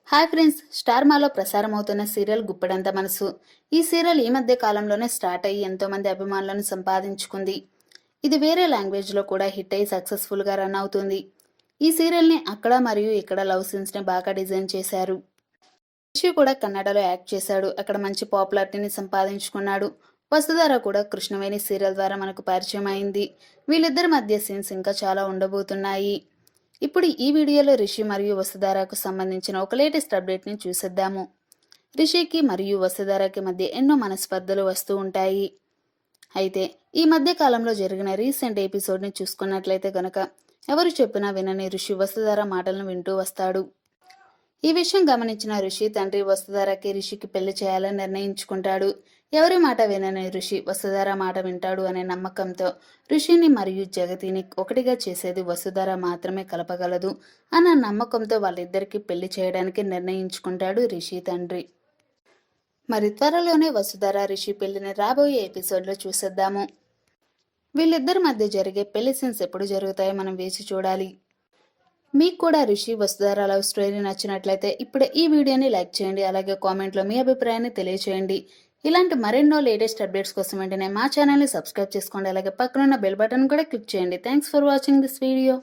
Hi friends, star మాలో ప్రసారం అవుతున్న సీరియల్ గుప్పెడంత మనసు. ఈ సీరియల్ ఈ మధ్య కాలంలోనే స్టార్ట్ అయ్యి ఎంతో మంది అభిమానులను సంపాదించుకుంది. ఇది వేరే లాంగ్వేజ్ లో కూడా హిట్ అయ్యి సక్సెస్ఫుల్ గా రన్ అవుతుంది. ఈ సీరియల్ ని అక్కడ మరియు ఇక్కడ లవ్ సీన్స్ ని బాగా డిజైన్ చేశారు. రిషి కూడా కన్నడలో యాక్ట్ చేశాడు. అక్కడ మంచి పాపులారిటీని సంపాదించుకున్నాడు. వసుధార కూడా కృష్ణవేణి సీరియల్ ద్వారా మనకు పరిచయం అయింది. వీళ్ళిద్దరి మధ్య సీన్స్ ఇంకా చాలా ఉండబోతున్నాయి. ఇప్పుడు ఈ వీడియోలో రిషి మరియు వసుధారకు సంబంధించిన ఒక లేటెస్ట్ అప్డేట్ని చూసేద్దాము. రిషికి మరియు వసుధారకి మధ్య ఎన్నో మనస్పర్ధలు వస్తూ ఉంటాయి. అయితే ఈ మధ్య కాలంలో జరిగిన రీసెంట్ ఎపిసోడ్ని చూసుకున్నట్లయితే గనక ఎవరు చెప్పినా వినని రిషి వసుధార మాటలను వింటూ వస్తాడు. ఈ విషయం గమనించిన ఋషి తండ్రి వసుధారకి రిషికి పెళ్లి చేయాలని నిర్ణయించుకుంటాడు. ఎవరి మాట వినని ఋషి వసుధార మాట వింటాడు అనే నమ్మకంతో ఋషిని మరియు జగతిని ఒకటిగా చేసేది వసుధార మాత్రమే కలపగలదు అన్న నమ్మకంతో వాళ్ళిద్దరికి పెళ్లి చేయడానికి నిర్ణయించుకుంటాడు రిషి తండ్రి. మరి త్వరలోనే వసుధార రిషి పెళ్లిని రాబోయే ఎపిసోడ్లో చూసేద్దాము. వీళ్ళిద్దరి మధ్య జరిగే పెళ్లి సీన్స్ ఎప్పుడు జరుగుతాయో మనం వేచి చూడాలి. మీకు కూడా రిషి వసుధార లవ్ స్టోరీ నచ్చినట్లయితే ఇప్పుడే ఈ వీడియోని లైక్ చేయండి. అలాగే కామెంట్లో మీ అభిప్రాయాన్ని తెలియచేయండి. ఇలాంటి మరెన్నో లేటెస్ట్ అప్డేట్స్ కోసం వెంటనే మా ఛానల్ని సబ్స్క్రైబ్ చేసుకోండి. అలాగే పక్కనున్న బెల్ బటన్ కూడా క్లిక్ చేయండి. Thanks for watching this video.